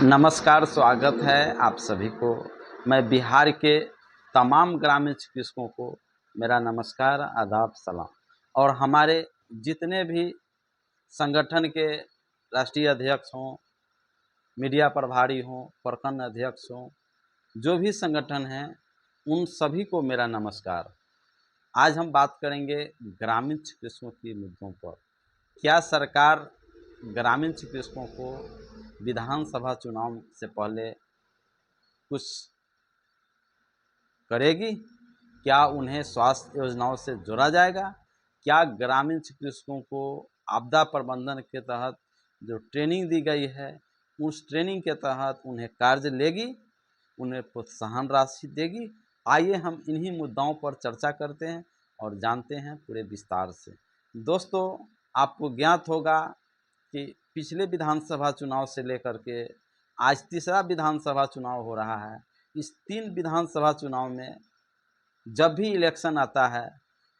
नमस्कार, स्वागत है आप सभी को। मैं बिहार के तमाम ग्रामीण चिकित्सकों को मेरा नमस्कार, आदाब, सलाम। और हमारे जितने भी संगठन के राष्ट्रीय अध्यक्ष हों, मीडिया प्रभारी हों, प्रखंड अध्यक्ष हों, जो भी संगठन हैं, उन सभी को मेरा नमस्कार। आज हम बात करेंगे ग्रामीण चिकित्सकों के मुद्दों पर। क्या सरकार ग्रामीण चिकित्सकों को विधानसभा चुनाव से पहले कुछ करेगी? क्या उन्हें स्वास्थ्य योजनाओं से जोड़ा जाएगा? क्या ग्रामीण चिकित्सकों को आपदा प्रबंधन के तहत जो ट्रेनिंग दी गई है, उस ट्रेनिंग के तहत उन्हें कार्य लेगी, उन्हें प्रोत्साहन राशि देगी? आइए हम इन्हीं मुद्दाओं पर चर्चा करते हैं और जानते हैं पूरे विस्तार से। दोस्तों, आपको ज्ञात होगा कि पिछले विधानसभा चुनाव से लेकर के आज तीसरा विधानसभा चुनाव हो रहा है। इस 3 विधानसभा चुनाव में जब भी इलेक्शन आता है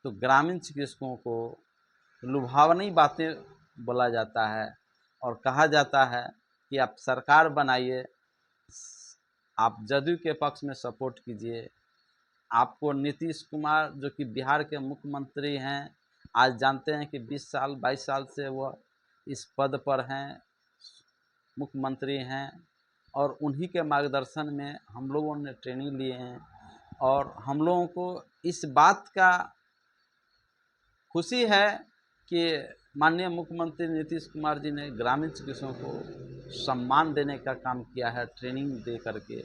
तो ग्रामीण चिकित्सकों को लुभावनी बातें बोला जाता है और कहा जाता है कि आप सरकार बनाइए, आप जदयू के पक्ष में सपोर्ट कीजिए। आपको नीतीश कुमार, जो कि बिहार के मुख्यमंत्री हैं, आज जानते हैं कि 20 साल 22 साल से वह इस पद पर हैं, मुख्यमंत्री हैं, और उन्हीं के मार्गदर्शन में हम लोगों ने ट्रेनिंग लिए हैं। और हम लोगों को इस बात का खुशी है कि माननीय मुख्यमंत्री नीतीश कुमार जी ने ग्रामीण चिकित्सकों को सम्मान देने का काम किया है, ट्रेनिंग दे करके।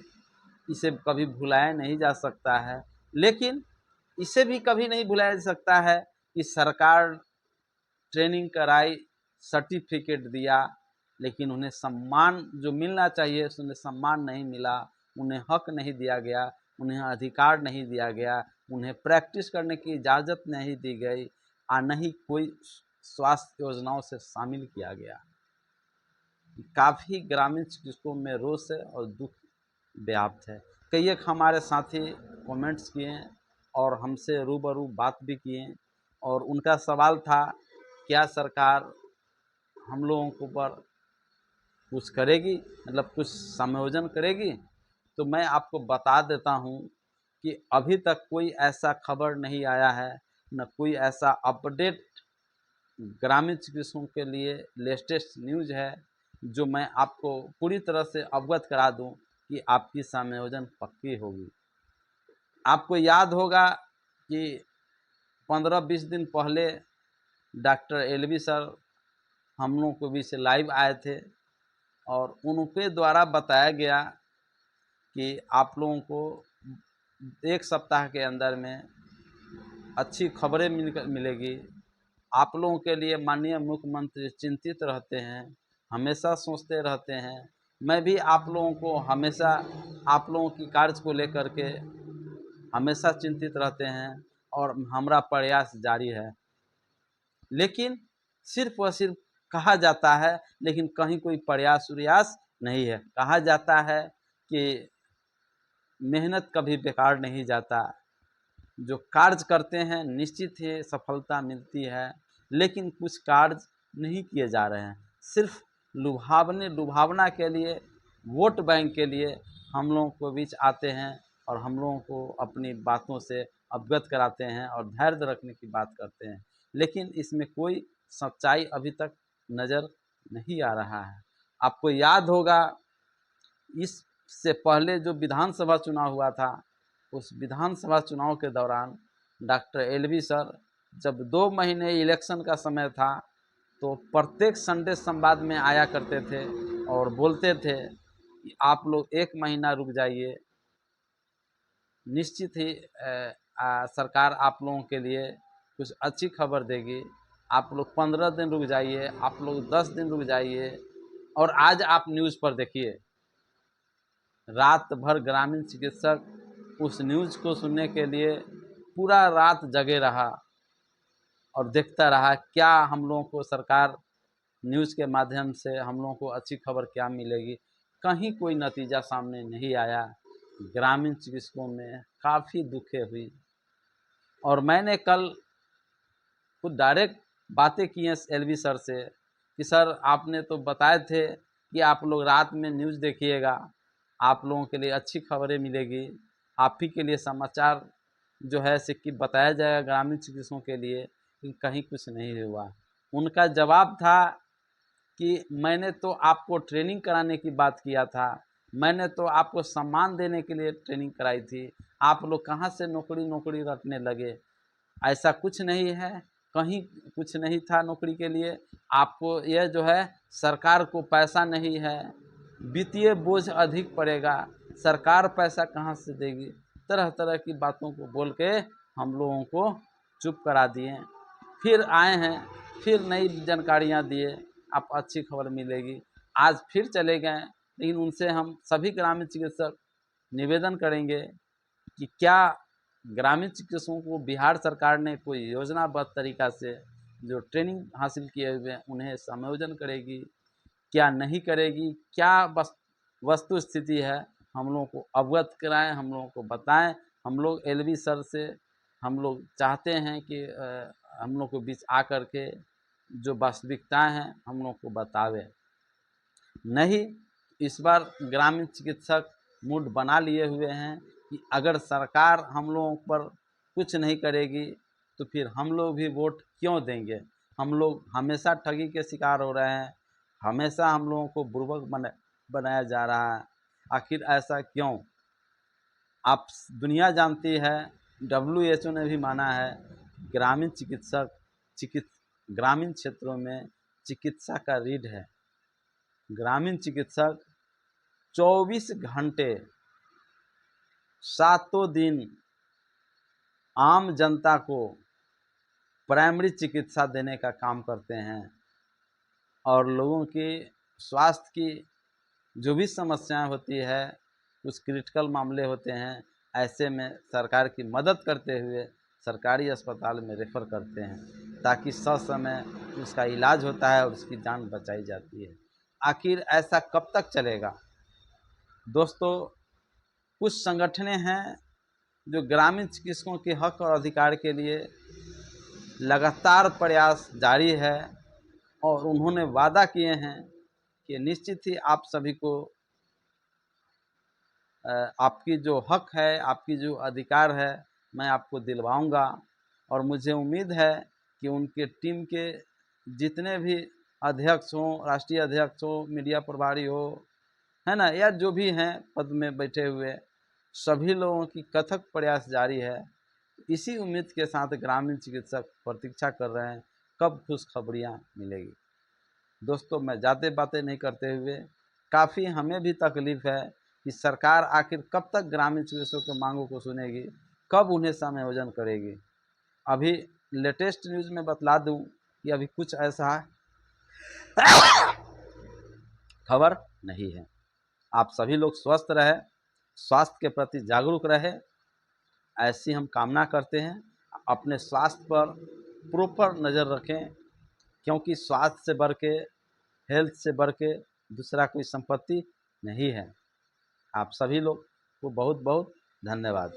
इसे कभी भुलाया नहीं जा सकता है, लेकिन इसे भी कभी नहीं भुलाया जा सकता है कि सरकार ट्रेनिंग कराई, सर्टिफिकेट दिया, लेकिन उन्हें सम्मान जो मिलना चाहिए उन्हें सम्मान नहीं मिला, उन्हें हक नहीं दिया गया, उन्हें अधिकार नहीं दिया गया, उन्हें प्रैक्टिस करने की इजाज़त नहीं दी गई, और न ही कोई स्वास्थ्य योजनाओं से शामिल किया गया। काफ़ी ग्रामीण चिकित्सकों में रोष है और दुख व्याप्त है। कई एक हमारे साथी कमेंट्स किए और हमसे रूबरू बात भी किए, और उनका सवाल था, क्या सरकार हम लोगों के ऊपर कुछ करेगी, मतलब कुछ समायोजन करेगी? तो मैं आपको बता देता हूँ कि अभी तक कोई ऐसा खबर नहीं आया है, न कोई ऐसा अपडेट ग्रामीण चिकित्सकों के लिए लेटेस्ट न्यूज़ है जो मैं आपको पूरी तरह से अवगत करा दूं कि आपकी समायोजन पक्की होगी। आपको याद होगा कि 15-20 दिन पहले डॉक्टर एलवी सर हम लोगों के बीच लाइव आए थे और उनके द्वारा बताया गया कि आप लोगों को 1 सप्ताह के अंदर में अच्छी खबरें मिलेगी। आप लोगों के लिए माननीय मुख्यमंत्री चिंतित रहते हैं, हमेशा सोचते रहते हैं। मैं भी आप लोगों को हमेशा आप लोगों की कार्य को लेकर के हमेशा चिंतित रहते हैं और हमारा प्रयास जारी है। लेकिन सिर्फ और सिर्फ कहा जाता है, लेकिन कहीं कोई प्रयास उरयास नहीं है। कहा जाता है कि मेहनत कभी बेकार नहीं जाता, जो कार्य करते हैं निश्चित ही सफलता मिलती है, लेकिन कुछ कार्य नहीं किए जा रहे हैं। सिर्फ लुभावना के लिए, वोट बैंक के लिए हम लोगों को बीच आते हैं और हम लोगों को अपनी बातों से अवगत कराते हैं और धैर्य रखने की बात करते हैं, लेकिन इसमें कोई सच्चाई अभी तक नज़र नहीं आ रहा है। आपको याद होगा, इससे पहले जो विधानसभा चुनाव हुआ था, उस विधानसभा चुनाव के दौरान डॉक्टर एलवी सर, जब 2 महीने इलेक्शन का समय था, तो प्रत्येक संडे संवाद में आया करते थे और बोलते थे कि आप लोग 1 महीना रुक जाइए, निश्चित ही सरकार आप लोगों के लिए कुछ अच्छी खबर देगी। आप लोग 15 दिन रुक जाइए, आप लोग 10 दिन रुक जाइए। और आज आप न्यूज़ पर देखिए, रात भर ग्रामीण चिकित्सक उस न्यूज़ को सुनने के लिए पूरा रात जगे रहा और देखता रहा क्या हम लोगों को सरकार न्यूज़ के माध्यम से हम लोगों को अच्छी खबर क्या मिलेगी। कहीं कोई नतीजा सामने नहीं आया। ग्रामीण चिकित्सकों में काफ़ी दुखे हुई, और मैंने कल खुद डायरेक्ट बातें की हैं एलवी सर से कि सर, आपने तो बताए थे कि आप लोग रात में न्यूज़ देखिएगा, आप लोगों के लिए अच्छी खबरें मिलेगी, आप ही के लिए समाचार जो है से कि बताया जाएगा ग्रामीण चिकित्सकों के लिए कि कहीं कुछ नहीं हुआ। उनका जवाब था कि मैंने तो आपको ट्रेनिंग कराने की बात किया था, मैंने तो आपको सम्मान देने के लिए ट्रेनिंग कराई थी, आप लोग कहाँ से नौकरी रटने लगे। ऐसा कुछ नहीं है, कहीं कुछ नहीं था नौकरी के लिए। आपको यह जो है सरकार को पैसा नहीं है, वित्तीय बोझ अधिक पड़ेगा, सरकार पैसा कहाँ से देगी। तरह तरह की बातों को बोल के हम लोगों को चुप करा दिए। फिर आए हैं, फिर नई जानकारियाँ दिए, आप अच्छी खबर मिलेगी। आज फिर चले गए, लेकिन उनसे हम सभी ग्रामीण चिकित्सक निवेदन करेंगे कि क्या ग्रामीण चिकित्सकों को बिहार सरकार ने कोई योजनाबद्ध तरीका से जो ट्रेनिंग हासिल किए हुए हैं उन्हें समायोजन करेगी, क्या नहीं करेगी, क्या वस्तु स्थिति है, हम लोगों को अवगत कराएं, हम लोगों को बताएं। हम लोग एलवी सर से हम लोग चाहते हैं कि हम लोग के बीच आकर के जो वास्तविकताएं हैं हम लोग को बतावे। नहीं, इस बार ग्रामीण चिकित्सक मूड बना लिए हुए हैं कि अगर सरकार हम लोगों पर कुछ नहीं करेगी तो फिर हम लोग भी वोट क्यों देंगे। हम लोग हमेशा ठगी के शिकार हो रहे हैं, हमेशा हम लोगों को बुर्बक बनाया जा रहा है। आखिर ऐसा क्यों? आप दुनिया जानती है, WHO ने भी माना है ग्रामीण ग्रामीण क्षेत्रों में चिकित्सा का रीढ़ है। ग्रामीण चिकित्सक 24 घंटे सातों दिन आम जनता को प्राइमरी चिकित्सा देने का काम करते हैं और लोगों की स्वास्थ्य की जो भी समस्याएं होती है, कुछ क्रिटिकल मामले होते हैं, ऐसे में सरकार की मदद करते हुए सरकारी अस्पताल में रेफ़र करते हैं ताकि ससमय उसका इलाज होता है और उसकी जान बचाई जाती है। आखिर ऐसा कब तक चलेगा? दोस्तों, कुछ संगठनें हैं जो ग्रामीण चिकित्सकों के हक और अधिकार के लिए लगातार प्रयास जारी है और उन्होंने वादा किए हैं कि निश्चित ही आप सभी को आपकी जो हक है, आपकी जो अधिकार है, मैं आपको दिलवाऊंगा। और मुझे उम्मीद है कि उनके टीम के जितने भी अध्यक्ष हों, राष्ट्रीय अध्यक्ष हो, मीडिया प्रभारी हो, है ना, या जो भी हैं पद में बैठे हुए, सभी लोगों की कथक प्रयास जारी है। इसी उम्मीद के साथ ग्रामीण चिकित्सक प्रतीक्षा कर रहे हैं कब खुशखबरियाँ मिलेगी। दोस्तों, मैं ज़्यादा बातें नहीं करते हुए, काफ़ी हमें भी तकलीफ़ है कि सरकार आखिर कब तक ग्रामीण चिकित्सकों की मांगों को सुनेगी, कब उन्हें समायोजन करेगी। अभी लेटेस्ट न्यूज़ में बतला दूं कि अभी कुछ ऐसा खबर नहीं है। आप सभी लोग स्वस्थ रहें, स्वास्थ्य के प्रति जागरूक रहें, ऐसी हम कामना करते हैं। अपने स्वास्थ्य पर प्रॉपर नज़र रखें, क्योंकि स्वास्थ्य से बढ़ के, हेल्थ से बढ़ के दूसरा कोई संपत्ति नहीं है। आप सभी लोग को बहुत बहुत धन्यवाद।